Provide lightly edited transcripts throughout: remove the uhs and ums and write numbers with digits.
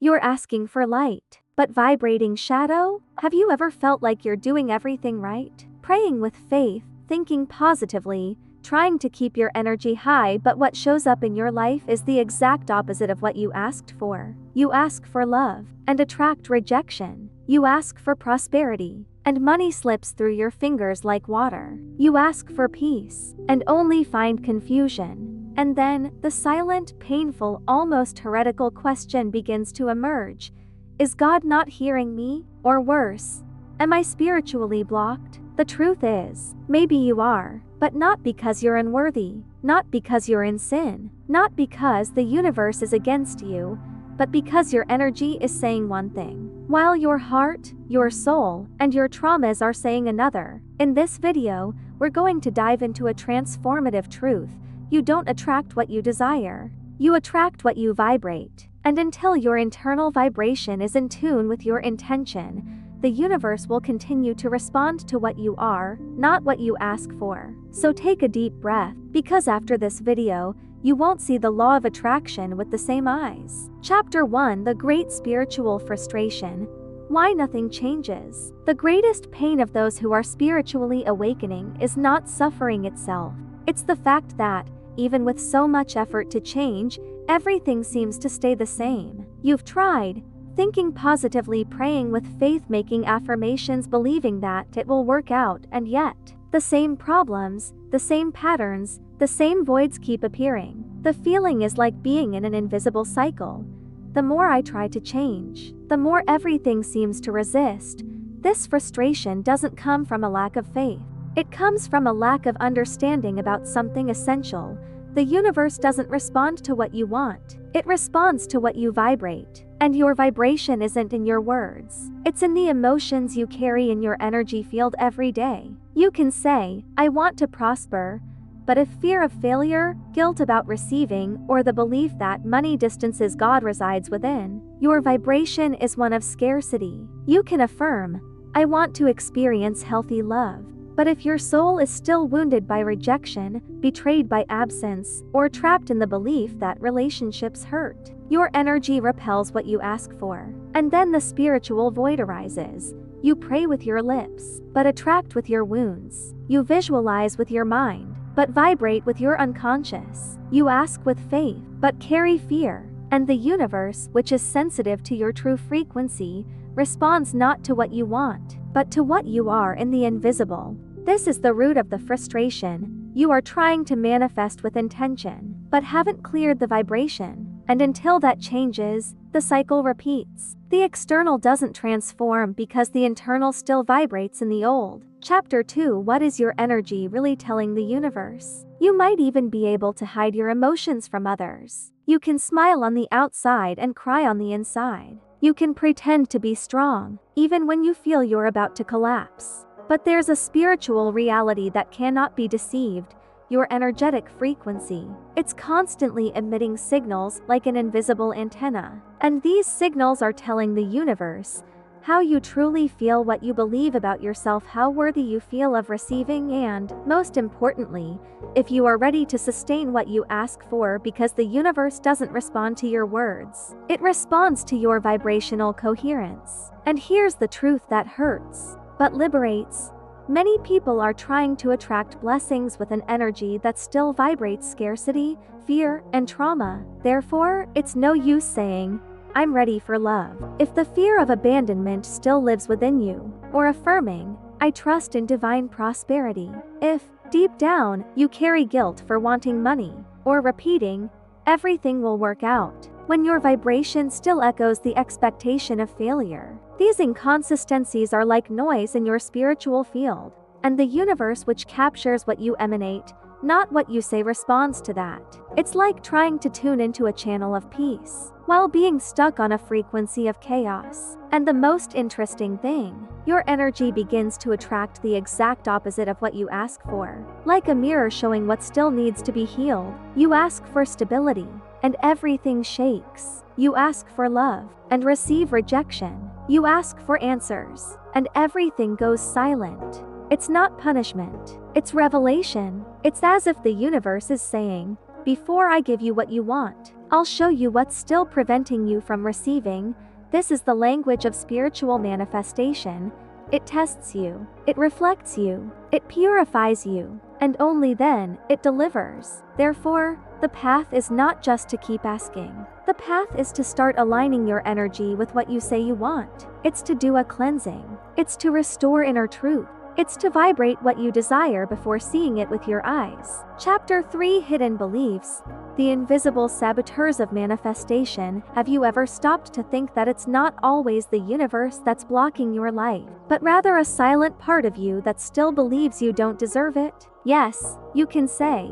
You're asking for light, but vibrating shadow? Have you ever felt like you're doing everything right? Praying with faith, thinking positively, trying to keep your energy high, but what shows up in your life is the exact opposite of what you asked for. You ask for love, and attract rejection. You ask for prosperity, and money slips through your fingers like water. You ask for peace, and only find confusion. And then, the silent, painful, almost heretical question begins to emerge. Is God not hearing me? Or worse, am I spiritually blocked? The truth is, maybe you are, but not because you're unworthy, not because you're in sin, not because the universe is against you, but because your energy is saying one thing, while your heart, your soul, and your traumas are saying another. In this video, we're going to dive into a transformative truth. You don't attract what you desire. You attract what you vibrate. And until your internal vibration is in tune with your intention, the universe will continue to respond to what you are, not what you ask for. So take a deep breath, because after this video, you won't see the law of attraction with the same eyes. Chapter 1: The Great Spiritual Frustration. Why nothing changes. The greatest pain of those who are spiritually awakening is not suffering itself. It's the fact that, even with so much effort to change, everything seems to stay the same. You've tried, thinking positively, praying with faith, making affirmations, believing that it will work out, and yet, the same problems, the same patterns, the same voids keep appearing. The feeling is like being in an invisible cycle. The more I try to change, the more everything seems to resist. This frustration doesn't come from a lack of faith. It comes from a lack of understanding about something essential. The universe doesn't respond to what you want. It responds to what you vibrate. And your vibration isn't in your words. It's in the emotions you carry in your energy field every day. You can say, I want to prosper, but if fear of failure, guilt about receiving, or the belief that money distances God resides within, your vibration is one of scarcity. You can affirm, I want to experience healthy love. But if your soul is still wounded by rejection, betrayed by absence, or trapped in the belief that relationships hurt, your energy repels what you ask for. And then the spiritual void arises. You pray with your lips, but attract with your wounds. You visualize with your mind, but vibrate with your unconscious. You ask with faith, but carry fear. And the universe, which is sensitive to your true frequency, responds not to what you want, but to what you are in the invisible. This is the root of the frustration. You are trying to manifest with intention, but haven't cleared the vibration. And until that changes, the cycle repeats. The external doesn't transform because the internal still vibrates in the old. Chapter 2: What is your energy really telling the universe? You might even be able to hide your emotions from others. You can smile on the outside and cry on the inside. You can pretend to be strong, even when you feel you're about to collapse. But there's a spiritual reality that cannot be deceived: your energetic frequency. It's constantly emitting signals like an invisible antenna. And these signals are telling the universe how you truly feel, what you believe about yourself, how worthy you feel of receiving, and, most importantly, if you are ready to sustain what you ask for, because the universe doesn't respond to your words. It responds to your vibrational coherence. And here's the truth that hurts, but liberates. Many people are trying to attract blessings with an energy that still vibrates scarcity, fear, and trauma. Therefore, it's no use saying, I'm ready for love, if the fear of abandonment still lives within you, or affirming, I trust in divine prosperity, if, deep down, you carry guilt for wanting money, or repeating, everything will work out, when your vibration still echoes the expectation of failure. These inconsistencies are like noise in your spiritual field, and the universe, which captures what you emanate, not what you say, responds to that. It's like trying to tune into a channel of peace, while being stuck on a frequency of chaos. And the most interesting thing, your energy begins to attract the exact opposite of what you ask for. Like a mirror showing what still needs to be healed. You ask for stability, and everything shakes. You ask for love, and receive rejection. You ask for answers, and everything goes silent. It's not punishment, it's revelation. It's as if the universe is saying, before I give you what you want, I'll show you what's still preventing you from receiving. This is the language of spiritual manifestation. It tests you, it reflects you, it purifies you, and only then, it delivers. Therefore, the path is not just to keep asking. The path is to start aligning your energy with what you say you want. It's to do a cleansing. It's to restore inner truth. It's to vibrate what you desire before seeing it with your eyes. Chapter 3: Hidden Beliefs. The invisible saboteurs of manifestation. Have you ever stopped to think that it's not always the universe that's blocking your life, but rather a silent part of you that still believes you don't deserve it? Yes, you can say,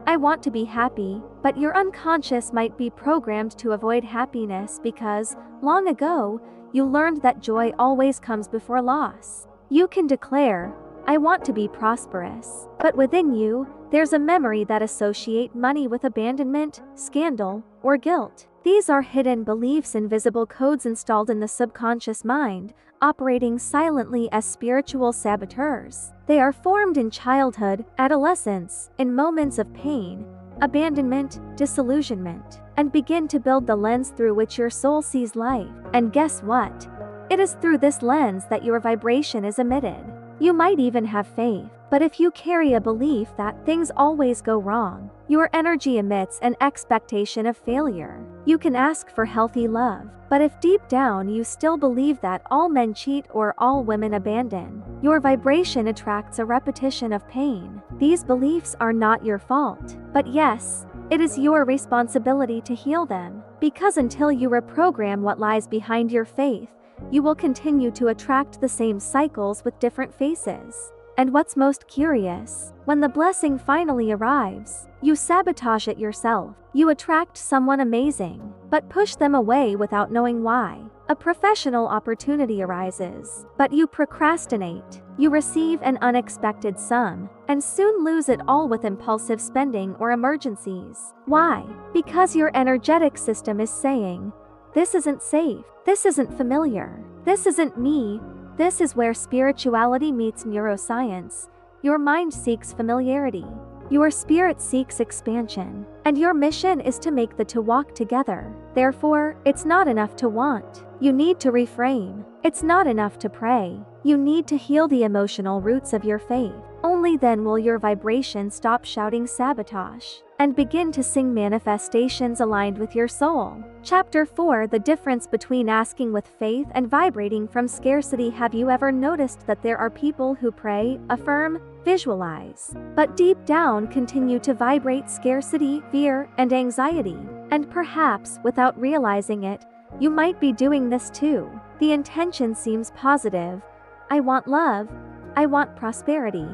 I want to be happy, but your unconscious might be programmed to avoid happiness because, long ago, you learned that joy always comes before loss. You can declare, I want to be prosperous, but within you, there's a memory that associates money with abandonment, scandal, or guilt. These are hidden beliefs, invisible codes installed in the subconscious mind, operating silently as spiritual saboteurs. They are formed in childhood, adolescence, in moments of pain, abandonment, disillusionment, and begin to build the lens through which your soul sees life. And guess what? It is through this lens that your vibration is emitted. You might even have faith, but if you carry a belief that things always go wrong, your energy emits an expectation of failure. You can ask for healthy love, but if deep down you still believe that all men cheat or all women abandon, your vibration attracts a repetition of pain. These beliefs are not your fault, but yes, it is your responsibility to heal them, because until you reprogram what lies behind your faith, you will continue to attract the same cycles with different faces. And what's most curious, when the blessing finally arrives, you sabotage it yourself. You attract someone amazing, but push them away without knowing why. A professional opportunity arises, but you procrastinate. You receive an unexpected sum, and soon lose it all with impulsive spending or emergencies. Why? Because your energetic system is saying, this isn't safe, this isn't familiar, this isn't me. This is where spirituality meets neuroscience. Your mind seeks familiarity. Your spirit seeks expansion. And your mission is to make the two walk together. Therefore, it's not enough to want. You need to reframe. It's not enough to pray. You need to heal the emotional roots of your faith. Only then will your vibration stop shouting sabotage and begin to sing manifestations aligned with your soul. Chapter 4: The difference between asking with faith and vibrating from scarcity. Have you ever noticed that there are people who pray, affirm, visualize, but deep down continue to vibrate scarcity, fear, and anxiety? And perhaps, without realizing it, you might be doing this too. The intention seems positive. I want love. I want prosperity.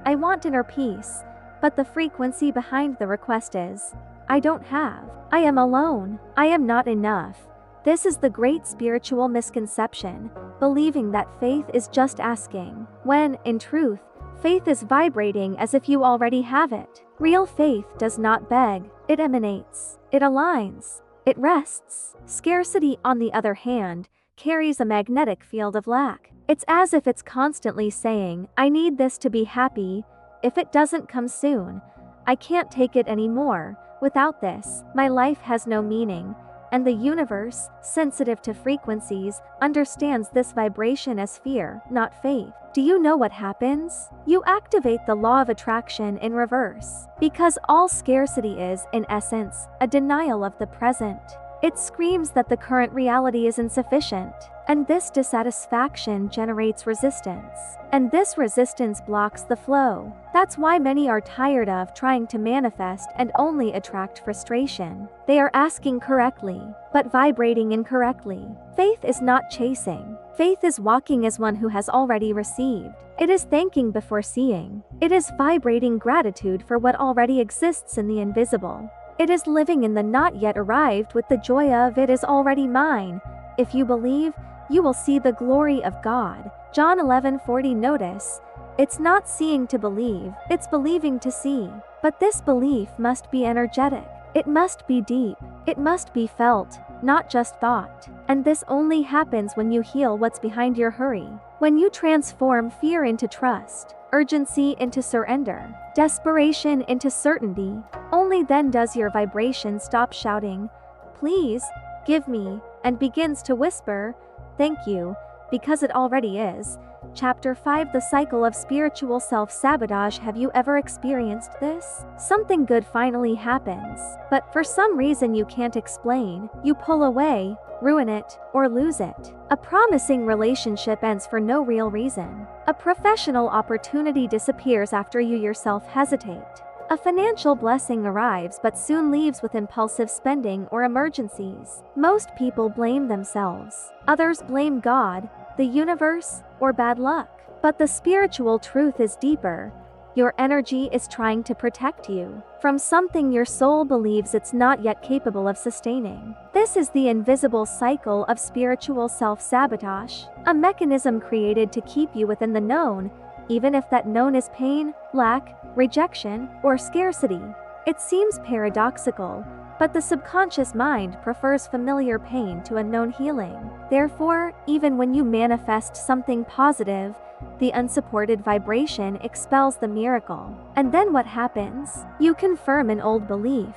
I want inner peace. But the frequency behind the request is, I don't have. I am alone. I am not enough. This is the great spiritual misconception, believing that faith is just asking, when, in truth, faith is vibrating as if you already have it. Real faith does not beg, it emanates, it aligns, it rests. Scarcity, on the other hand, carries a magnetic field of lack. It's as if it's constantly saying, I need this to be happy. If it doesn't come soon, I can't take it anymore. Without this, my life has no meaning. And the universe, sensitive to frequencies, understands this vibration as fear, not faith. Do you know what happens? You activate the law of attraction in reverse. Because all scarcity is, in essence, a denial of the present. It screams that the current reality is insufficient. And this dissatisfaction generates resistance. And this resistance blocks the flow. That's why many are tired of trying to manifest and only attract frustration. They are asking correctly, but vibrating incorrectly. Faith is not chasing. Faith is walking as one who has already received. It is thanking before seeing. It is vibrating gratitude for what already exists in the invisible. It is living in the not yet arrived with the joy of it is already mine. If you believe, you will see the glory of God. John 11:40. Notice, it's not seeing to believe, it's believing to see. But this belief must be energetic. It must be deep. It must be felt, not just thought. And this only happens when you heal what's behind your hurry. When you transform fear into trust, urgency into surrender, desperation into certainty, only then does your vibration stop shouting, Please, give me, and begins to whisper, thank you, because it already is. Chapter 5 The Cycle of Spiritual Self-Sabotage. Have you ever experienced this? Something good finally happens, but for some reason you can't explain, you pull away, ruin it, or lose it. A promising relationship ends for no real reason. A professional opportunity disappears after you yourself hesitate. A financial blessing arrives but soon leaves with impulsive spending or emergencies. Most people blame themselves. Others blame God, the universe, or bad luck. But the spiritual truth is deeper. Your energy is trying to protect you from something your soul believes it's not yet capable of sustaining. This is the invisible cycle of spiritual self-sabotage, a mechanism created to keep you within the known, even if that known is pain, lack, rejection, or scarcity. It seems paradoxical, but the subconscious mind prefers familiar pain to unknown healing. Therefore, even when you manifest something positive, the unsupported vibration expels the miracle. And then what happens? You confirm an old belief.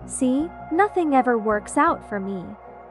See, nothing ever works out for me.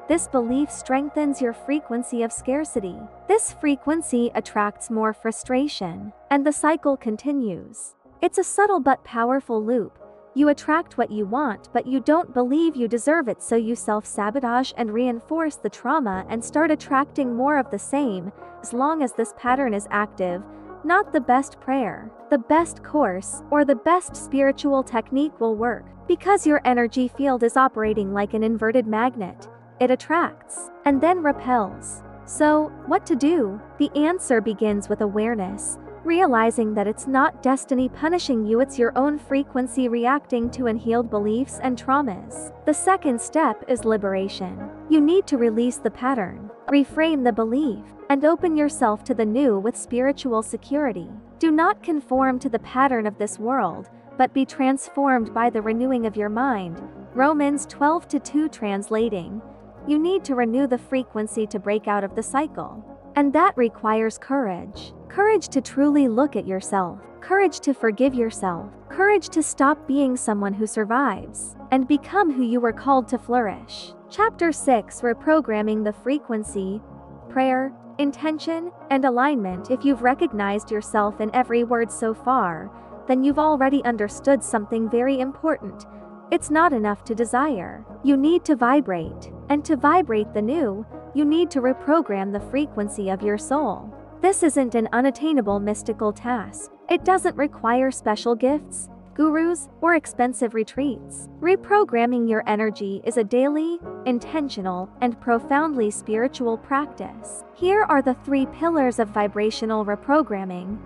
This belief strengthens your frequency of scarcity. This frequency attracts more frustration, and the cycle continues. It's a subtle but powerful loop. You attract what you want, but you don't believe you deserve it, so you self-sabotage and reinforce the trauma and start attracting more of the same. As long as this pattern is active, not the best prayer, the best course, or the best spiritual technique will work, because your energy field is operating like an inverted magnet. It attracts, and then repels. So, what to do? The answer begins with awareness. Realizing that it's not destiny punishing you, it's your own frequency reacting to unhealed beliefs and traumas. The second step is liberation. You need to release the pattern, reframe the belief, and open yourself to the new with spiritual security. Do not conform to the pattern of this world, but be transformed by the renewing of your mind. Romans 12:2 translating. You need to renew the frequency to break out of the cycle. And that requires courage. Courage to truly look at yourself. Courage to forgive yourself. Courage to stop being someone who survives and become who you were called to flourish. Chapter 6 Reprogramming the Frequency. Prayer, intention, and alignment. If you've recognized yourself in every word so far, then you've already understood something very important. It's not enough to desire. You need to vibrate. And to vibrate the new, you need to reprogram the frequency of your soul. This isn't an unattainable mystical task. It doesn't require special gifts, gurus, or expensive retreats. Reprogramming your energy is a daily, intentional, and profoundly spiritual practice. Here are the 3 pillars of vibrational reprogramming.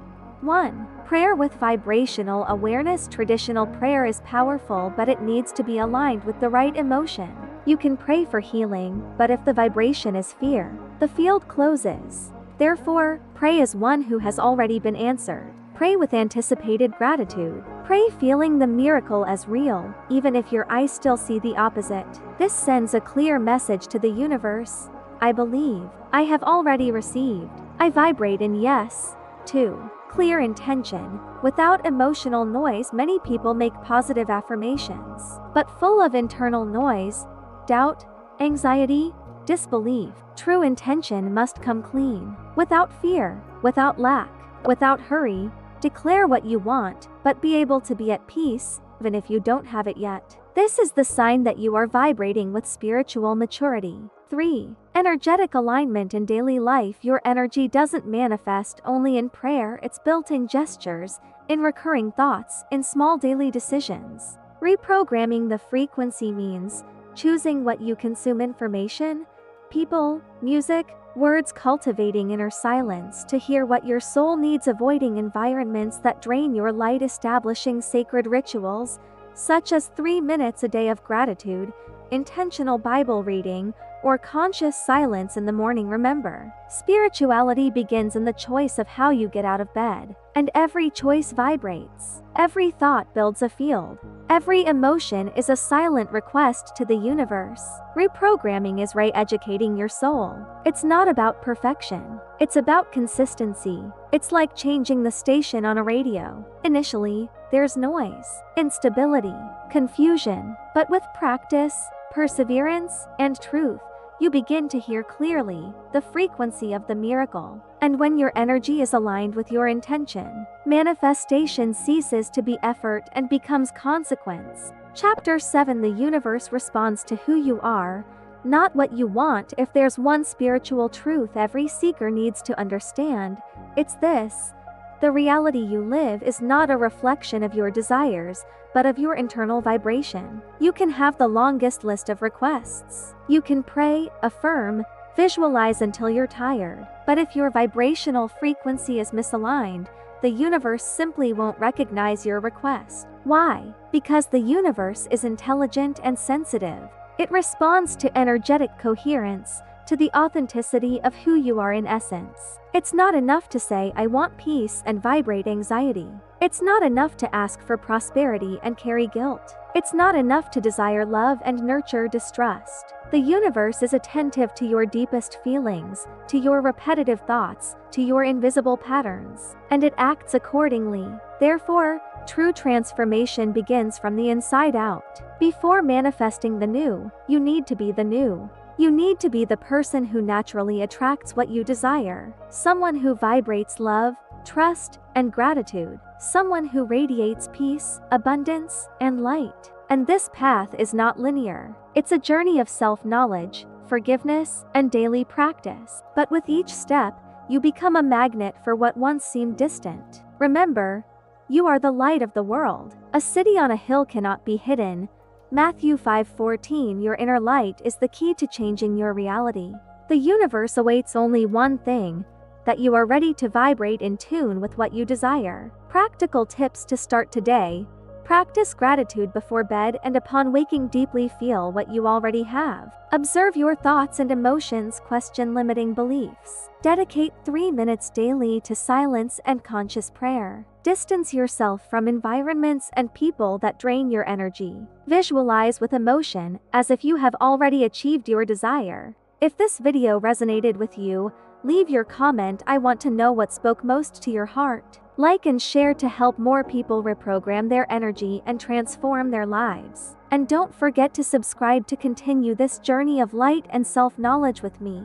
1. Prayer with vibrational awareness. Traditional prayer is powerful, but it needs to be aligned with the right emotion. You can pray for healing, but if the vibration is fear, the field closes. Therefore, pray as one who has already been answered. Pray with anticipated gratitude. Pray feeling the miracle as real, even if your eyes still see the opposite. This sends a clear message to the universe. I believe. I have already received. I vibrate in yes. 2. Clear intention. Without emotional noise, many people make positive affirmations, but full of internal noise, doubt, anxiety, disbelief. True intention must come clean, without fear, without lack, without hurry. Declare what you want, but be able to be at peace, even if you don't have it yet. This is the sign that you are vibrating with spiritual maturity. 3. Energetic alignment in daily life. Your energy doesn't manifest only in prayer, it's built in gestures, in recurring thoughts, in small daily decisions. Reprogramming the frequency means choosing what you consume: information, people, music, words, cultivating inner silence to hear what your soul needs, avoiding environments that drain your light, establishing sacred rituals, such as 3 minutes a day of gratitude, intentional Bible reading, or conscious silence in the morning. Remember, spirituality begins in the choice of how you get out of bed, and every choice vibrates. Every thought builds a field. Every emotion is a silent request to the universe. Reprogramming is re-educating your soul. It's not about perfection. It's about consistency. It's like changing the station on a radio. Initially, there's noise, instability, confusion, but with practice, perseverance, and truth, you begin to hear clearly the frequency of the miracle. And when your energy is aligned with your intention, manifestation ceases to be effort and becomes consequence. Chapter 7. The universe responds to who you are, not what you want. If there's one spiritual truth every seeker needs to understand, it's this: the reality you live is not a reflection of your desires, but of your internal vibration. You can have the longest list of requests. You can pray, affirm, visualize until you're tired. But if your vibrational frequency is misaligned, the universe simply won't recognize your request. Why? Because the universe is intelligent and sensitive. It responds to energetic coherence, to the authenticity of who you are in essence. It's not enough to say, "I want peace," and vibrate anxiety. It's not enough to ask for prosperity and carry guilt. It's not enough to desire love and nurture distrust. The universe is attentive to your deepest feelings, to your repetitive thoughts, to your invisible patterns, and it acts accordingly. Therefore, true transformation begins from the inside out. Before manifesting the new, you need to be the new. You need to be the person who naturally attracts what you desire. Someone who vibrates love, trust, and gratitude. Someone who radiates peace, abundance, and light. And this path is not linear. It's a journey of self-knowledge, forgiveness, and daily practice. But with each step, you become a magnet for what once seemed distant. Remember, you are the light of the world. A city on a hill cannot be hidden. Matthew 5:14. Your inner light is the key to changing your reality. The universe awaits only one thing: that you are ready to vibrate in tune with what you desire. Practical tips to start today: practice gratitude before bed, and upon waking deeply feel what you already have. Observe your thoughts and emotions, question limiting beliefs. Dedicate 3 minutes daily to silence and conscious prayer. Distance yourself from environments and people that drain your energy. Visualize with emotion, as if you have already achieved your desire. If this video resonated with you, leave your comment. I want to know what spoke most to your heart. Like and share to help more people reprogram their energy and transform their lives. And don't forget to subscribe to continue this journey of light and self-knowledge with me.